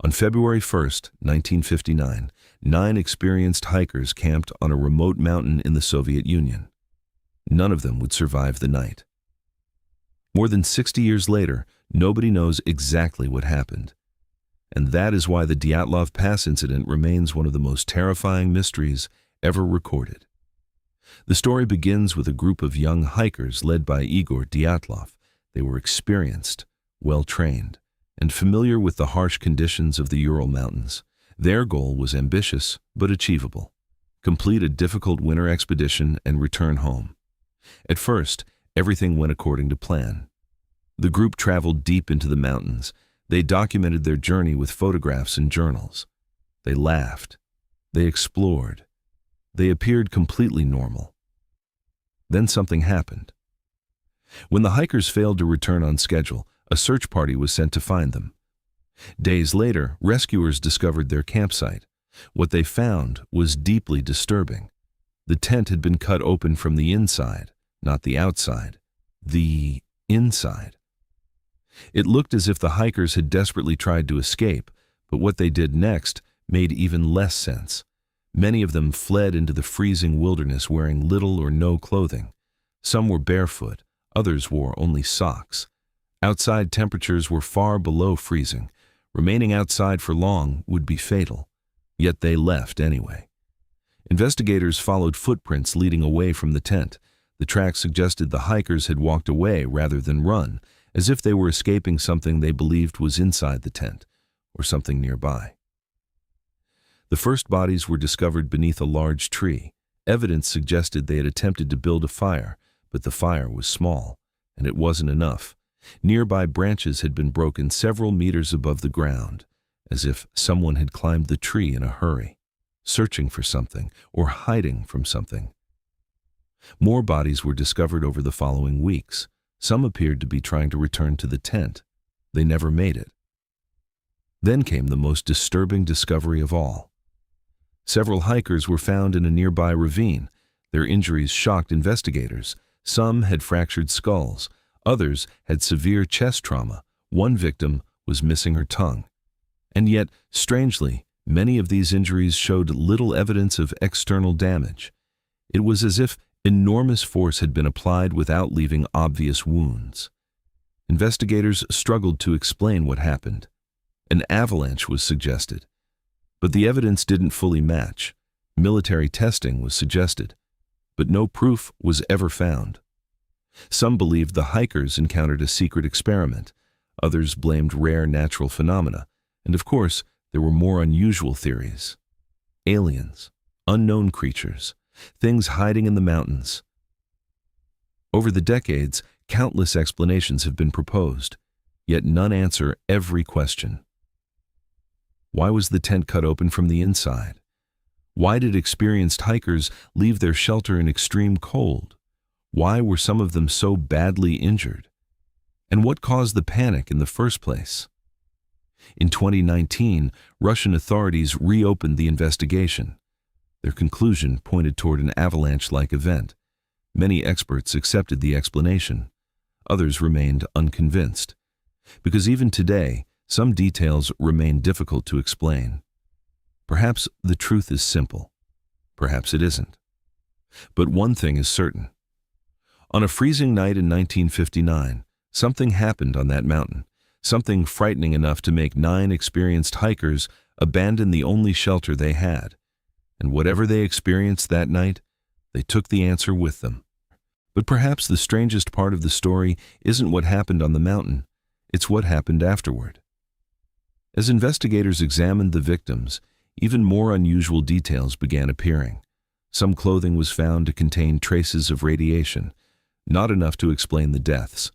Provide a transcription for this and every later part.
On February 1st, 1959, 9 experienced hikers camped on a remote mountain in the Soviet Union. None of them would survive the night. More than 60 years later, nobody knows exactly what happened. And that is why the Dyatlov Pass incident remains one of the most terrifying mysteries ever recorded. The story begins with a group of young hikers led by Igor Dyatlov. They were experienced, well-trained, and familiar with the harsh conditions of the Ural Mountains. Their goal was ambitious but achievable: complete a difficult winter expedition and return home. At first, everything went according to plan. The group traveled deep into the mountains. They documented their journey with photographs and journals. They laughed. They explored. They appeared completely normal. Then something happened. When the hikers failed to return on schedule, a search party was sent to find them. Days later, rescuers discovered their campsite. What they found was deeply disturbing. The tent had been cut open from the inside, not the outside. The inside. It looked as if the hikers had desperately tried to escape, but what they did next made even less sense. Many of them fled into the freezing wilderness wearing little or no clothing. Some were barefoot, others wore only socks. Outside temperatures were far below freezing. Remaining outside for long would be fatal. Yet they left anyway. Investigators followed footprints leading away from the tent. The tracks suggested the hikers had walked away rather than run, as if they were escaping something they believed was inside the tent, or something nearby. The first bodies were discovered beneath a large tree. Evidence suggested they had attempted to build a fire, but the fire was small, and it wasn't enough. Nearby branches had been broken several meters above the ground, as if someone had climbed the tree in a hurry, searching for something or hiding from something. More bodies were discovered over the following weeks. Some appeared to be trying to return to the tent. They never made it. Then came the most disturbing discovery of all. Several hikers were found in a nearby ravine. Their injuries shocked investigators. Some had fractured skulls. Others had severe chest trauma. One victim was missing her tongue. And yet, strangely, many of these injuries showed little evidence of external damage. It was as if enormous force had been applied without leaving obvious wounds. Investigators struggled to explain what happened. An avalanche was suggested, but the evidence didn't fully match. Military testing was suggested, but no proof was ever found. Some believed the hikers encountered a secret experiment. Others blamed rare natural phenomena. And of course, there were more unusual theories. Aliens, unknown creatures, things hiding in the mountains. Over the decades, countless explanations have been proposed, yet none answer every question. Why was the tent cut open from the inside? Why did experienced hikers leave their shelter in extreme cold? Why were some of them so badly injured? And what caused the panic in the first place? In 2019, Russian authorities reopened the investigation. Their conclusion pointed toward an avalanche-like event. Many experts accepted the explanation. Others remained unconvinced. Because even today, some details remain difficult to explain. Perhaps the truth is simple. Perhaps it isn't. But one thing is certain. On a freezing night in 1959, something happened on that mountain, something frightening enough to make 9 experienced hikers abandon the only shelter they had. And whatever they experienced that night, they took the answer with them. But perhaps the strangest part of the story isn't what happened on the mountain, it's what happened afterward. As investigators examined the victims, even more unusual details began appearing. Some clothing was found to contain traces of radiation, not enough to explain the deaths,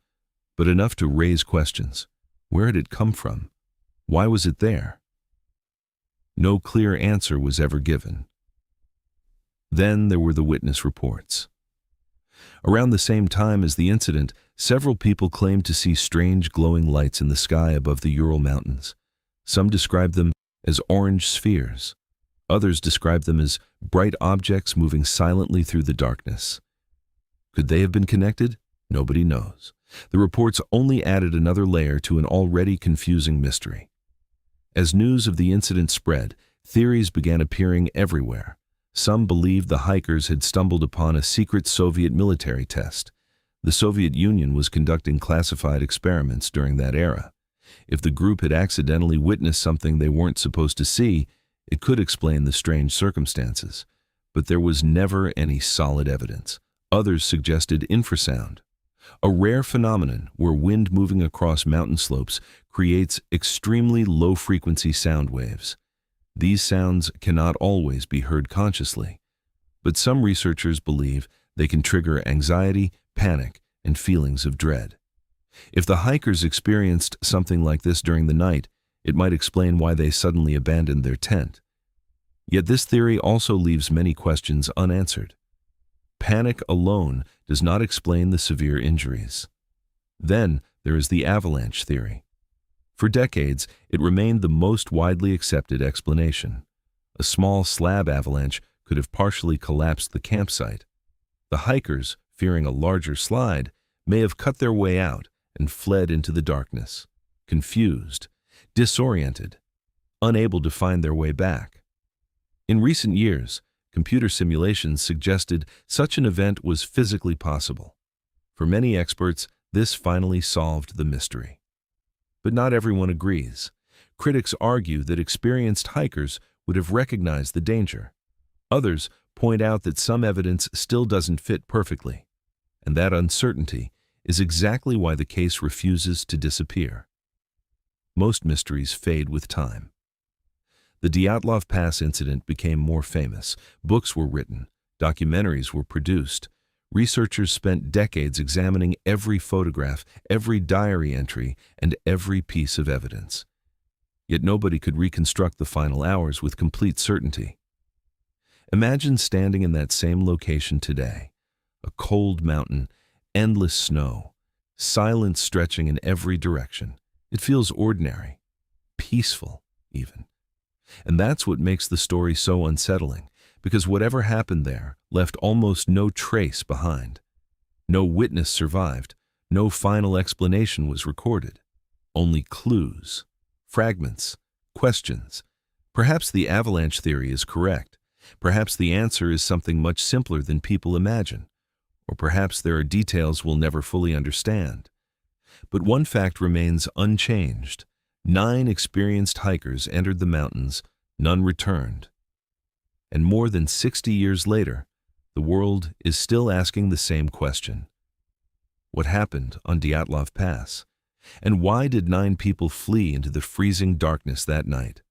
but enough to raise questions. Where had it come from? Why was it there? No clear answer was ever given. Then there were the witness reports. Around the same time as the incident, several people claimed to see strange glowing lights in the sky above the Ural Mountains. Some described them as orange spheres. Others described them as bright objects moving silently through the darkness. Could they have been connected? Nobody knows. The reports only added another layer to an already confusing mystery. As news of the incident spread, theories began appearing everywhere. Some believed the hikers had stumbled upon a secret Soviet military test. The Soviet Union was conducting classified experiments during that era. If the group had accidentally witnessed something they weren't supposed to see, it could explain the strange circumstances. But there was never any solid evidence. Others suggested infrasound, a rare phenomenon where wind moving across mountain slopes creates extremely low-frequency sound waves. These sounds cannot always be heard consciously, but some researchers believe they can trigger anxiety, panic, and feelings of dread. If the hikers experienced something like this during the night, it might explain why they suddenly abandoned their tent. Yet this theory also leaves many questions unanswered. Panic alone does not explain the severe injuries. Then there is the avalanche theory. For decades, it remained the most widely accepted explanation. A small slab avalanche could have partially collapsed the campsite. The hikers, fearing a larger slide, may have cut their way out and fled into the darkness, confused, disoriented, unable to find their way back. In recent years, computer simulations suggested such an event was physically possible. For many experts, this finally solved the mystery. But not everyone agrees. Critics argue that experienced hikers would have recognized the danger. Others point out that some evidence still doesn't fit perfectly, and that uncertainty is exactly why the case refuses to disappear. Most mysteries fade with time. The Dyatlov Pass incident became more famous. Books were written, documentaries were produced. Researchers spent decades examining every photograph, every diary entry, and every piece of evidence. Yet nobody could reconstruct the final hours with complete certainty. Imagine standing in that same location today. A cold mountain, endless snow, silence stretching in every direction. It feels ordinary, peaceful even. And that's what makes the story so unsettling, because whatever happened there left almost no trace behind. No witness survived, no final explanation was recorded. Only clues, fragments, questions. Perhaps the avalanche theory is correct. Perhaps the answer is something much simpler than people imagine. Or perhaps there are details we'll never fully understand. But one fact remains unchanged. 9 experienced hikers entered the mountains, none returned. And more than 60 years later, the world is still asking the same question. What happened on Dyatlov Pass? And why did 9 people flee into the freezing darkness that night?